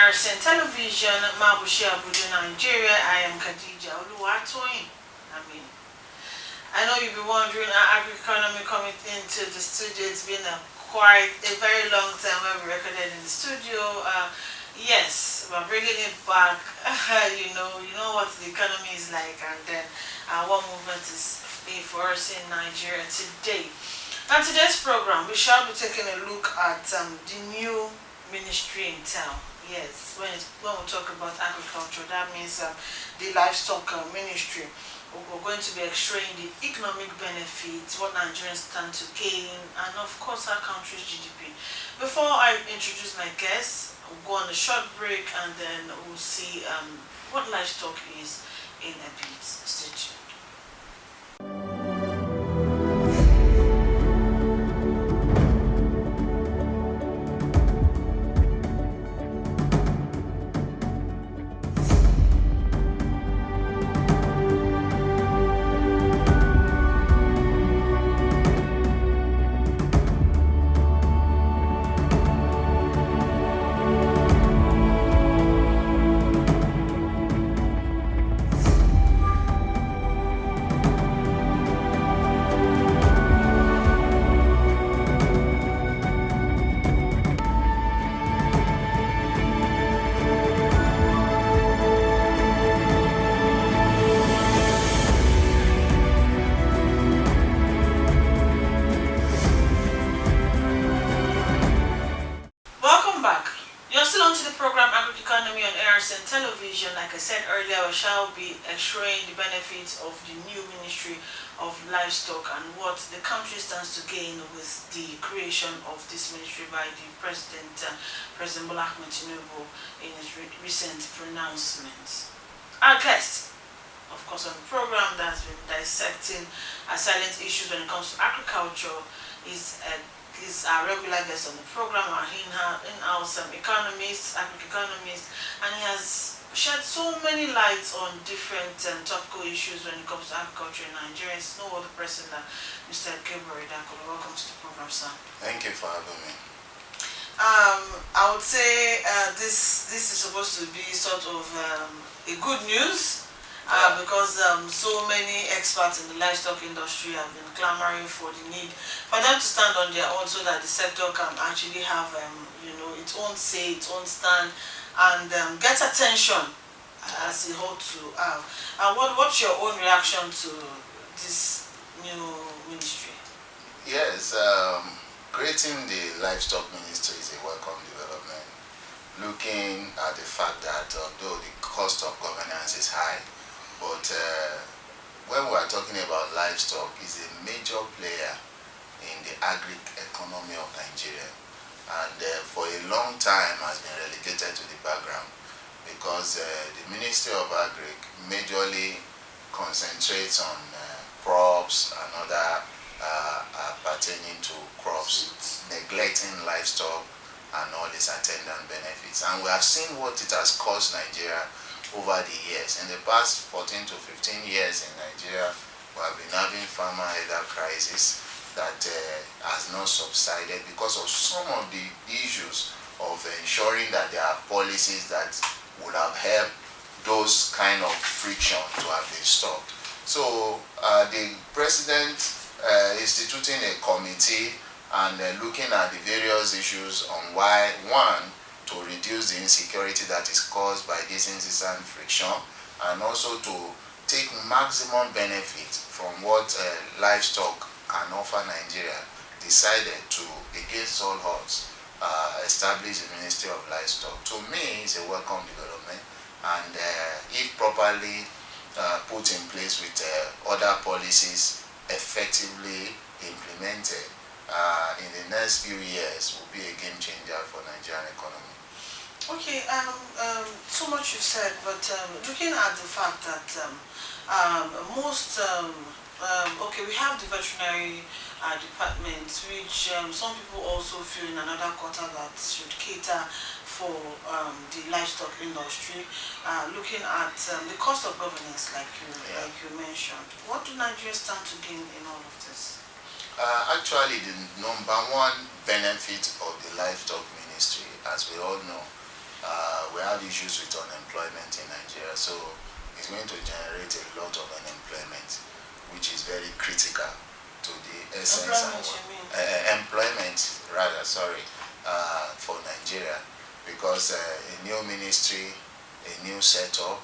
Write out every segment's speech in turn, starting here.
Arsen Television, Mabushi Abuja, Nigeria. I am Khadija Oluwatoyin. I know you'll be wondering how Agric economy coming into the studio. It's been quite a very long time when we recorded in the studio. Yes, we're bringing it back. you know what the economy is like, and then what movement is for us in Nigeria today. On today's program, we shall be taking a look at the new ministry in town. Yes, when we talk about agriculture, that means the livestock ministry. We're going to be Xraying the economic benefits, what Nigerians stand to gain, and of course our country's GDP. Before I introduce my guests, we'll go on a short break and then we'll see what livestock is in a bit. Stay tuned. Television, like I said earlier, we shall be showing the benefits of the new Ministry of Livestock and what the country stands to gain with the creation of this ministry by the President Bola Ahmed Tinubu in his recent pronouncement. Our guest, of course, on the program that has been dissecting silent issues when it comes to agriculture is our regular guest on the program, our in-house economist, Agric economist, and he has shed so many lights on different topical issues when it comes to agriculture in Nigeria. It's no other person than Mr. Advert. Welcome to the program, sir. Thank you for having me. I would say this is supposed to be sort of a good news. Because so many experts in the livestock industry have been clamoring for the need for them to stand on their own so that the sector can actually have its own say, its own stand, and get attention as it ought to have. What's your own reaction to this new ministry? Yes, creating the livestock ministry is a welcome development. Looking at the fact that although the cost of governance is high, but when we are talking about livestock, is a major player in the agric economy of Nigeria, and for a long time has been relegated to the background because the Ministry of Agric majorly concentrates on crops and other pertaining to crops, neglecting livestock and all its attendant benefits. And we have seen what it has cost Nigeria over the years. In the past 14 to 15 years in Nigeria, we have been having farmer header crisis that has not subsided because of some of the issues of ensuring that there are policies that would have helped those kind of friction to have been stopped. So the president instituting a committee and looking at the various issues on why, one, to reduce the insecurity that is caused by this incessant friction, and also to take maximum benefit from what livestock can offer Nigeria, decided to, against all odds, establish the Ministry of Livestock. To me, it's a welcome development, and if properly put in place with other policies effectively implemented, in the next few years will be a game changer for Nigerian economy. Okay, so much you said, but looking at the fact that we have the veterinary department, which some people also feel in another quarter that should cater for the livestock industry. Looking at the cost of governance, like you mentioned, what do Nigerians stand to gain in all of this? Actually, the number one benefit of the livestock ministry, as we all know, we have issues with unemployment in Nigeria, so it's going to generate a lot of unemployment, which is very critical to the essence employment rather, sorry, for Nigeria, because a new ministry, a new setup,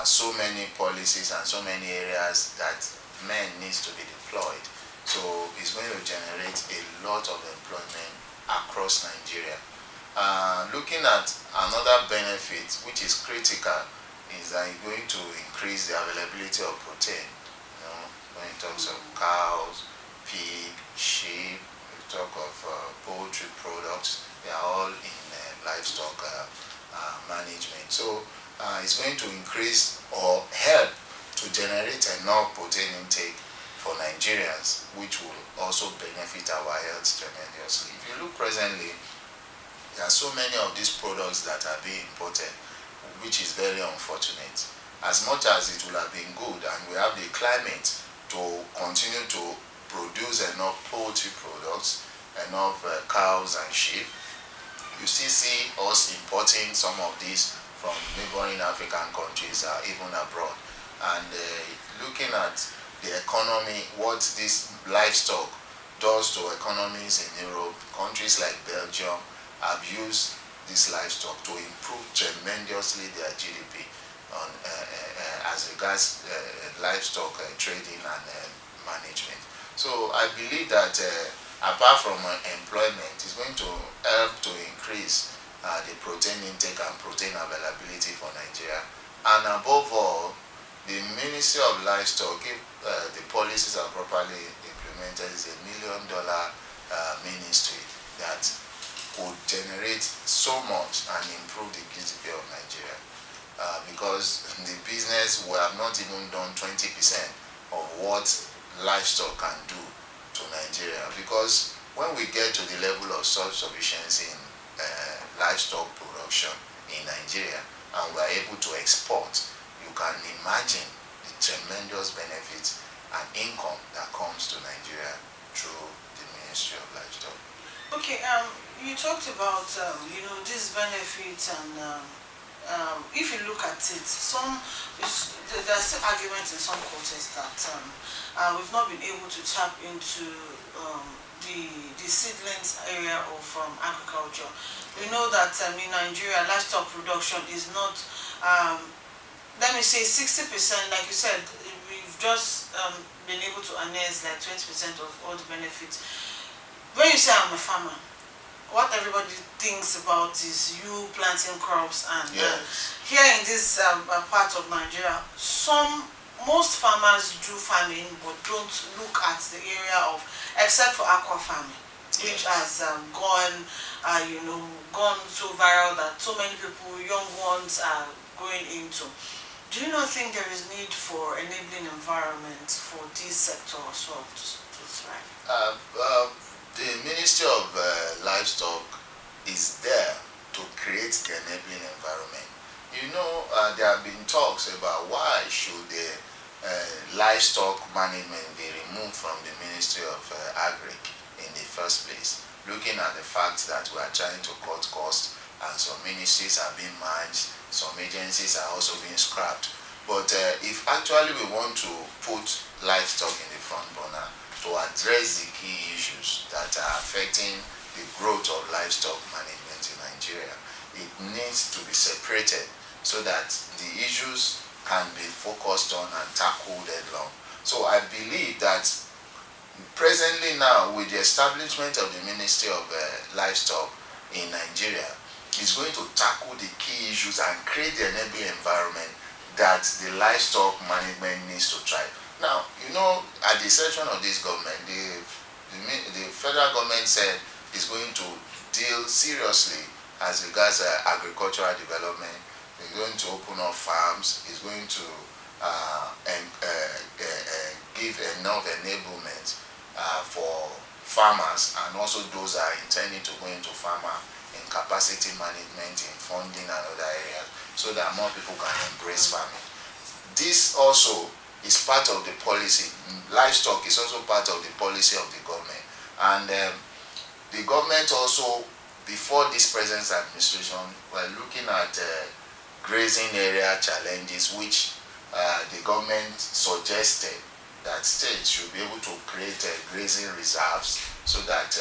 so many policies and so many areas that men needs to be deployed. So it's going to generate a lot of employment across Nigeria. Looking at another benefit which is critical is that it's going to increase the availability of protein. You know, when it talks of cows, pig, sheep, we talk of poultry products, they are all in livestock management. So it's going to increase or help to generate enough protein intake for Nigerians, which will also benefit our health tremendously. If you look presently, there are so many of these products that are being imported, which is very unfortunate. As much as it would have been good and we have the climate to continue to produce enough poultry products, enough cows and sheep, you still see us importing some of these from neighboring African countries, even abroad. And looking at the economy, what this livestock does to economies in Europe, countries like Belgium have used this livestock to improve tremendously their GDP on, as regards livestock trading and management. So I believe that apart from employment, it's going to help to increase the protein intake and protein availability for Nigeria. And above all, the Ministry of Livestock, if the policies are properly implemented, is $1 million ministry that would generate so much and improve the GDP of Nigeria. Because the business will have not even done 20% of what livestock can do to Nigeria. Because when we get to the level of self-sufficiency in livestock production in Nigeria and we are able to export, you can imagine the tremendous benefits and income that comes to Nigeria through the Ministry of Livestock. Okay, you talked about these benefits, and if you look at it, there are still arguments in some quarters that we've not been able to tap into the seedlings area of agriculture. We know that in Nigeria, livestock production is not, let me say 60%, like you said, we've just been able to harness like 20% of all the benefits. When you say I'm a farmer, what everybody thinks about is you planting crops, and here in this part of Nigeria, most farmers do farming but don't look at the area of, except for aqua farming, which has gone so viral that so many people, young ones, are going into. Do you not think there is need for enabling environment for this sector as well to thrive? The Ministry of Livestock is there to create the enabling environment. There have been talks about why should the livestock management be removed from the Ministry of Agric in the first place, looking at the fact that we are trying to cut costs and some ministries are being merged, some agencies are also being scrapped. But if actually we want to put livestock in the front burner to address the key issues that are affecting the growth of livestock management in Nigeria, it needs to be separated so that the issues can be focused on and tackled headlong. So I believe that presently now, with the establishment of the Ministry of Livestock in Nigeria, is going to tackle the key issues and create the enabling environment that the livestock management needs to thrive. Now, at the inception of this government, the federal government said it's going to deal seriously as regards agricultural development. It's going to open up farms. It's going to give enough enablement for farmers and also those that are intending to go into farmer in capacity management, in funding and other areas, so that more people can embrace farming. This also is part of the policy. Livestock is also part of the policy of the government, and the government also before this present administration, we're looking at grazing area challenges, which the government suggested that states should be able to create grazing reserves so that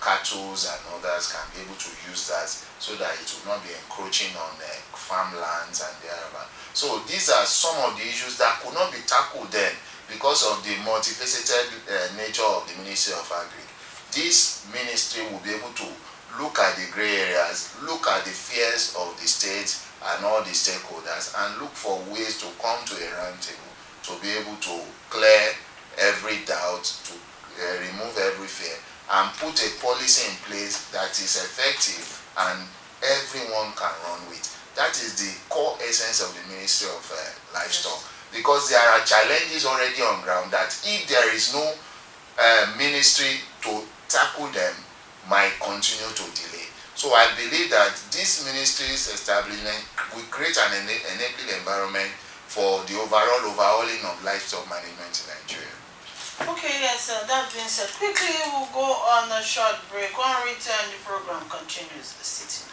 cattle and others can be able to use that, so that it will not be encroaching on farmlands and thereabout. So these are some of the issues that could not be tackled then because of the multifaceted nature of the Ministry of Agric. This ministry will be able to look at the grey areas, look at the fears of the state and all the stakeholders, and look for ways to come to a round table to be able to clear every doubt, to remove every fear, and put a policy in place that is effective and everyone can run with. That is the core essence of the Ministry of Livestock, because there are challenges already on ground that if there is no ministry to tackle them, might continue to delay. So I believe that this ministry's establishment will create an enabling environment for the overall overhauling of livestock management in Nigeria. Okay, yes, that being said, quickly we'll go on a short break. When we return, the program continues. Sitting.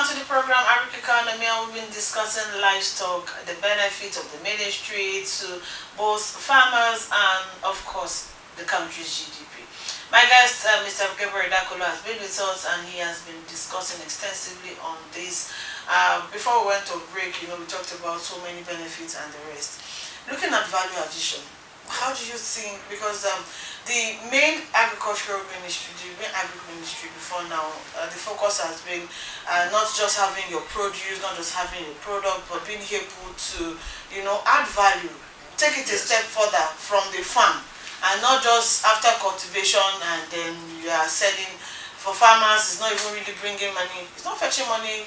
To the program Agric Economy, and we've been discussing livestock, the benefits of the ministry to both farmers and of course the country's GDP. My guest, Mr. Gabriel Dakolo, has been with us and he has been discussing extensively on this. Before we went to break, we talked about so many benefits and the rest. Looking at value addition, how do you think, because the main agricultural ministry, the main agric ministry before now, the focus has been not just having your produce, not just having your product, but being able to, add value, take it a step further from the farm, and not just after cultivation and then you are selling. For farmers, it's not even really bringing money, it's not fetching money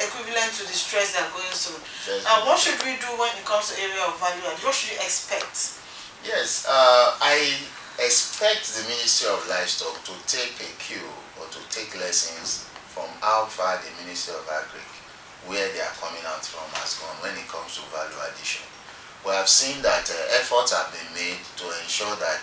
equivalent to the stress they're going through. Now, what should we do when it comes to area of value, and what should you expect? Yes, I expect the Ministry of Livestock to take a cue or to take lessons from how far the Ministry of Agric, where they are coming out from, has gone when it comes to value addition. We have seen that efforts have been made to ensure that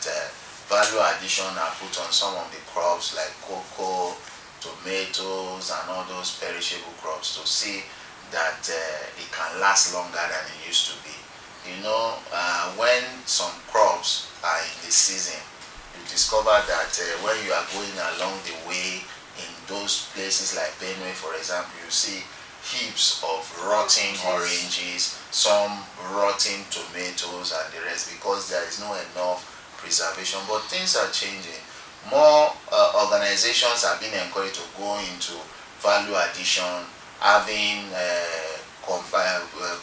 value addition are put on some of the crops like cocoa, tomatoes and all those perishable crops, to see that it can last longer than it used to be. When some crops are in the season, you discover that when you are going along the way in those places like Benue, for example, you see heaps of rotting oranges, some rotting tomatoes and the rest, because there is no enough preservation. But things are changing. More organizations are being encouraged to go into value addition, having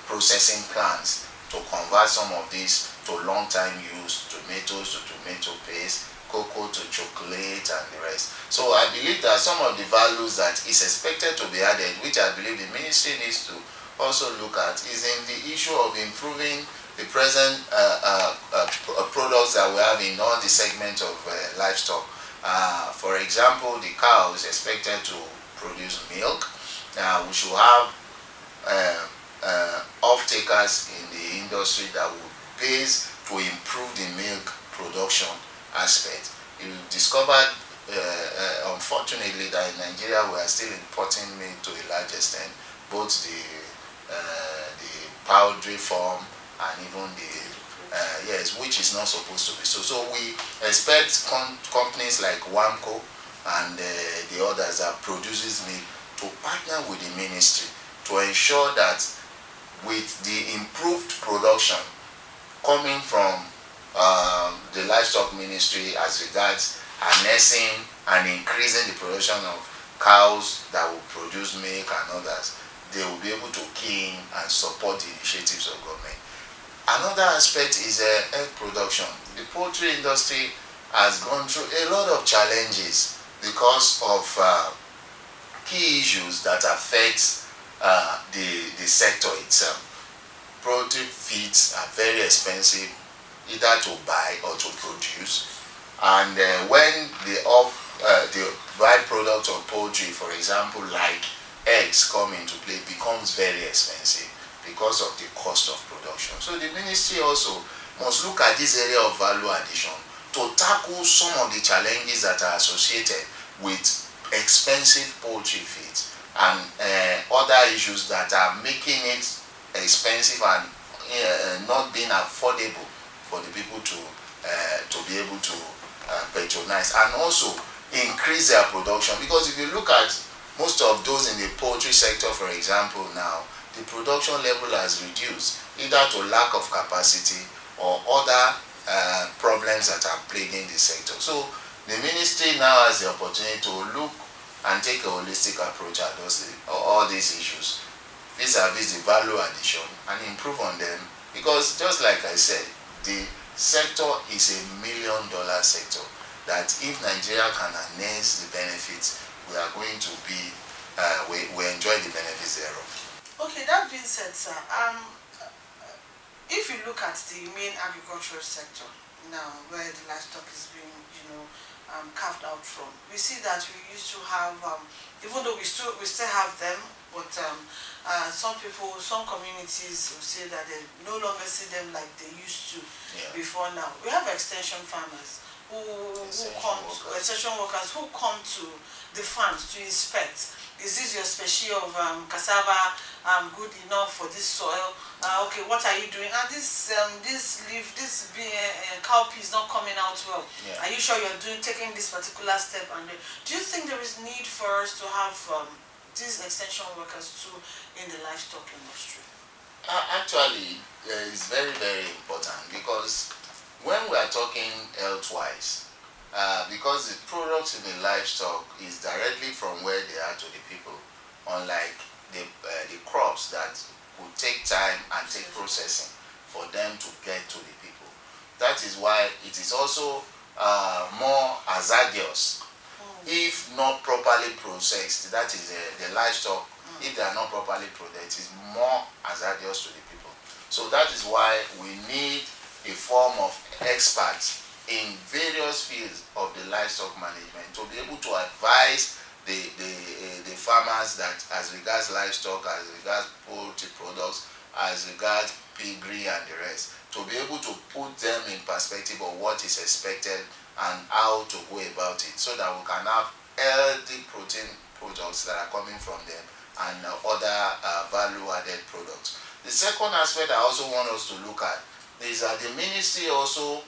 processing plants to convert some of these to long-time use, tomatoes to tomato paste, cocoa to chocolate and the rest. So I believe that some of the values that is expected to be added, which I believe the ministry needs to also look at, is in the issue of improving the present products that we have in all the segments of livestock. For example, the cow is expected to produce milk. We should have off-takers in the industry that will base to improve the milk production aspect. You discovered, unfortunately, that in Nigeria we are still importing milk to a large extent, both the poultry farm and even the which is not supposed to be so. So we expect companies like Wamco and the others that produces milk to partner with the ministry to ensure that with the improved production coming from the livestock ministry as regards harnessing and increasing the production of cows that will produce milk and others, they will be able to key in and support the initiatives of government. Another aspect is egg production. The poultry industry has gone through a lot of challenges because of key issues that affect the sector itself. Poultry feeds are very expensive either to buy or to produce, and when the byproduct of poultry, for example like eggs, come into play, it becomes very expensive because of the cost of production. So the ministry also must look at this area of value addition to tackle some of the challenges that are associated with expensive poultry feeds and other issues that are making it expensive and not being affordable for the people to be able to patronize, and also increase their production. Because if you look at most of those in the poultry sector, for example, now the production level has reduced either to lack of capacity or other problems that are plaguing the sector. So the ministry now has the opportunity to look and take a holistic approach at all these issues vis-a-vis the value addition and improve on them, because just like I said, the sector is $1 million sector that if Nigeria can harness the benefits, we are going to be we enjoy the benefits thereof. Okay, that being said, sir, if you look at the main agricultural sector now, where the livestock is being, carved out from, we see that we used to have, even though we still have them, but some communities will say that they no longer see them like they used to before now. We have extension farmers extension workers who come to the farms to inspect. Is this your species of cassava good enough for this soil? Okay, what are you doing? This leaf, this cowpea is not coming out well. Are you sure you're taking this particular step? And do you think there is need for us to have these extension workers too in the livestock industry? Actually, it's very, very important, because when we are talking health-wise, because the products in the livestock is directly from where they are to the people, unlike the crops that would take time and take processing for them to get to the people. That is why it is also more hazardous if not properly processed. That is the livestock, if they are not properly processed, it is more hazardous to the people. So that is why we need a form of experts in various fields of the livestock management to be able to advise the farmers that as regards livestock, as regards poultry products, as regards piggery and the rest, to be able to put them in perspective of what is expected and how to go about it, so that we can have healthy protein products that are coming from them and other value-added products. The second aspect I also want us to look at is that the ministry also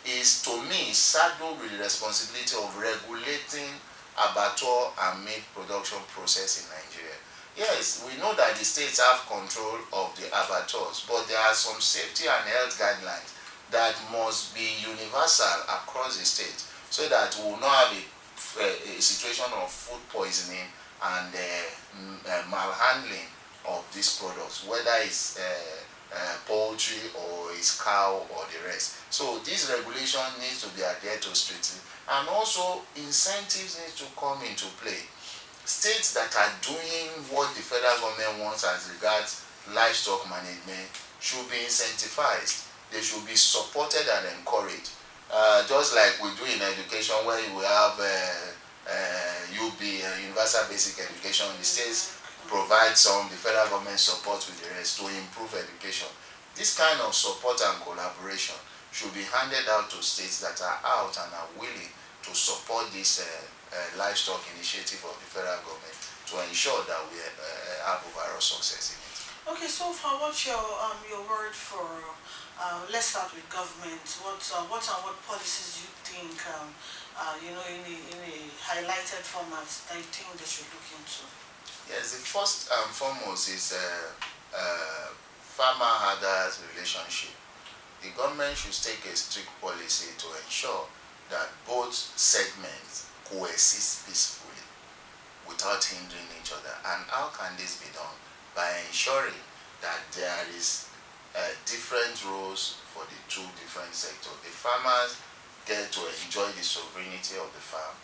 is, to me, saddled with the responsibility of regulating abattoir and meat production process in Nigeria. Yes, we know that the states have control of the abattoirs, but there are some safety and health guidelines that must be universal across the state, so that we will not have a situation of food poisoning and malhandling of these products, whether it's poultry or it's cow or the rest. So this regulation needs to be adhered to strictly, and also incentives need to come into play. States that are doing what the federal government wants as regards livestock management should be incentivized. They should be supported and encouraged. Just like we do in education, where we have UB, Universal Basic Education, the states provide some, the federal government supports with the rest to improve education. This kind of support and collaboration should be handed out to states that are out and are willing to support this livestock initiative of the federal government to ensure that we have overall success in it. Okay, so far, what's your word for, let's start with government. What policies you think, in a highlighted format that you think they should look into? Yes, the first and foremost is farmer-herders relationship. The government should take a strict policy to ensure that both segments coexist peacefully without hindering each other. And how can this be done? by ensuring that there is different roles for the two different sectors. The farmers get to enjoy the sovereignty of the farm,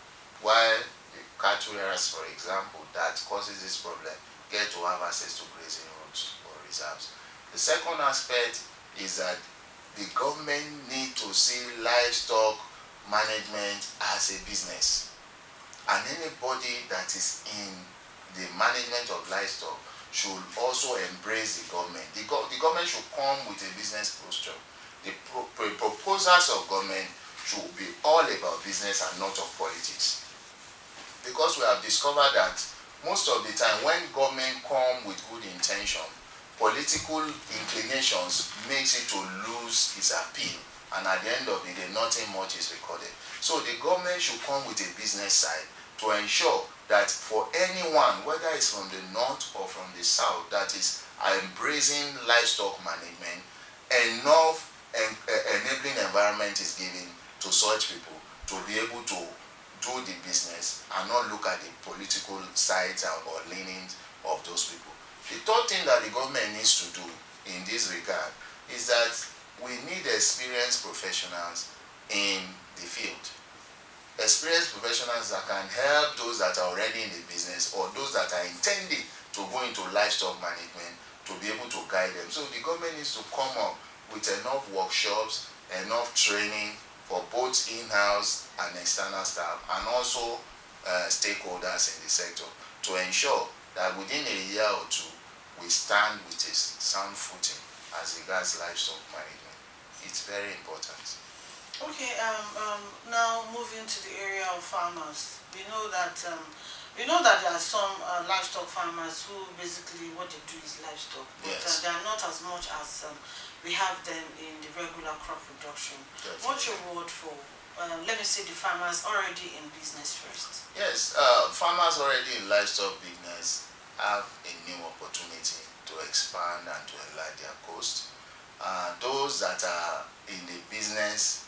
while the cattle rearers, for example, that causes this problem, get to have access to grazing routes or reserves. The second aspect is that the government need to see livestock management as a business, and anybody that is in the management of livestock should also embrace the government. The government should come with a business posture. The proposals of government should be all about business and not of politics, because we have discovered that most of the time when government come with good intention, political inclinations makes it to lose its appeal, and at the end of the day nothing much is recorded. So the government should come with a business side to ensure that for anyone, whether it's from the north or from the south, that is embracing livestock management, enough enabling environment is given to such people to be able to do the business and not look at the political sides or leanings of those people. The third thing that the government needs to do in this regard is that we need experienced professionals in the field. Experienced professionals that can help those that are already in the business or those that are intending to go into livestock management to be able to guide them. So the government needs to come up with enough workshops, enough training for both in-house and external staff, and also stakeholders in the sector, to ensure that within a year or two we stand with a sound footing as regards livestock management. It's very important. Okay, now moving to the area of farmers, we know that there are some livestock farmers who basically what they do is livestock, but Yes. they are not as much as we have them in the regular crop production. Definitely. What's your word for, let me say, the farmers already in business first? Yes, farmers already in livestock business have a new opportunity to expand and to enlarge their coast. Those that are in the business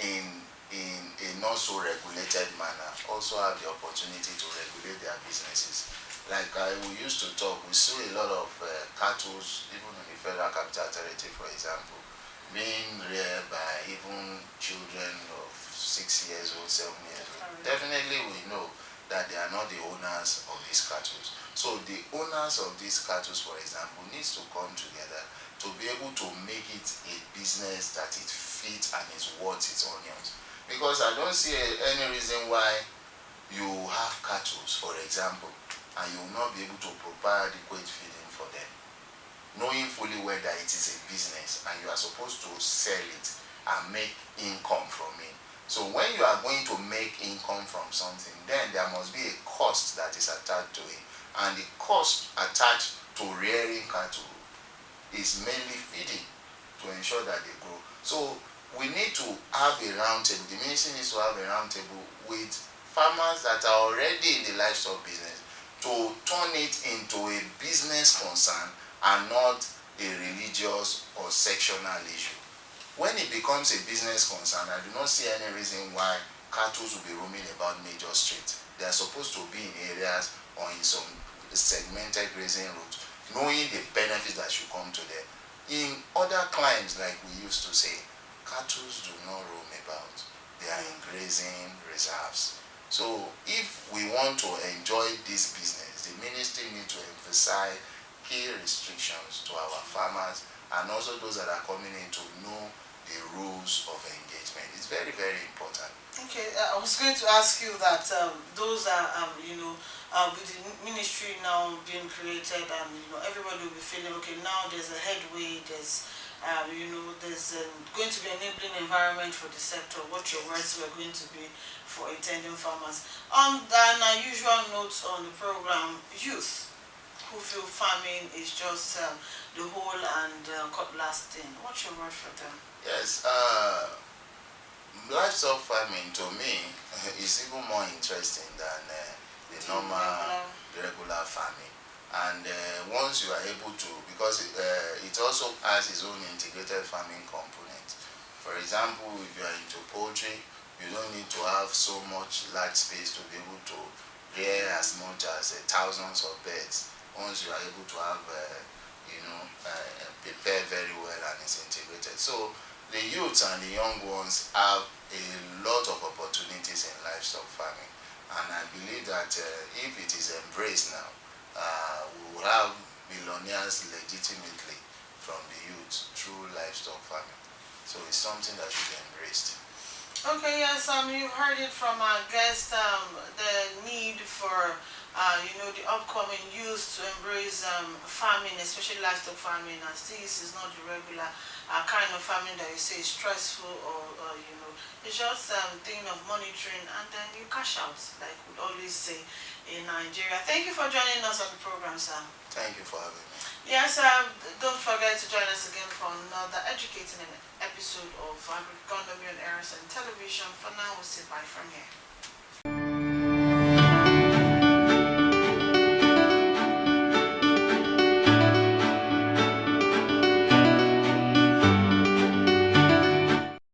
in a not so regulated manner also have the opportunity to regulate their businesses. Like we used to talk, we saw a lot of cattle, even in the Federal Capital Territory, for example, being reared by even children of 6 years old, 7 years old. Definitely we know that they are not the owners of these cattle. So the owners of these cattle, for example, needs to come together to be able to make it a business that it fits and is worth its onions. Because I don't see any reason why you have cattle, for example, and you will not be able to provide adequate feeding for them, knowing fully well that it is a business and you are supposed to sell it and make income from it. So when you are going to make income from something, then there must be a cost that is attached to it, and the cost attached to rearing cattle is mainly feeding to ensure that they grow. So we need to have a round table. The ministry needs to have a round table with farmers that are already in the livestock business to turn it into a business concern and not a religious or sectional issue. When it becomes a business concern, I do not see any reason why cattle will be roaming about major streets. They are supposed to be in areas or in some segmented grazing routes, knowing the benefits that should come to them. In other climes, like we used to say, cattle do not roam about. They are in grazing reserves. So if we want to enjoy this business, the ministry needs to emphasize key restrictions to our farmers and also those that are coming in to know the rules of engagement. It's very, very important. Okay, I was going to ask you that those are, with the ministry now being created, and everybody will be feeling okay. Now there's a headway. There's, there's going to be an enabling environment for the sector. What your words were going to be for intending farmers. On an unusual note on the program, youth who feel farming is just the whole and cutlass thing. What's your word for them? Yes. Livestock farming to me is even more interesting than the normal regular farming, and once you are able to, because it also has its own integrated farming component. For example, if you are into poultry, you don't need to have so much large space to be able to rear as much as thousands of birds once you are able to have, prepare very well and it's integrated. So the youths and the young ones have a lot of opportunities in livestock farming, and I believe that if it is embraced now, we will have millionaires legitimately from the youth through livestock farming. So it's something that should be embraced. Okay, yes, you've heard it from our guest, the need for, the upcoming youth to embrace farming, especially livestock farming, as this is not the regular kind of farming that you say is stressful or it's just thing of monitoring and then you cash out, like we always say in Nigeria. Thank you for joining us on the program, sir. Thank you for having me. Yes, don't forget to join us again for another educating episode of Agric on Television. For now, we'll say bye from here.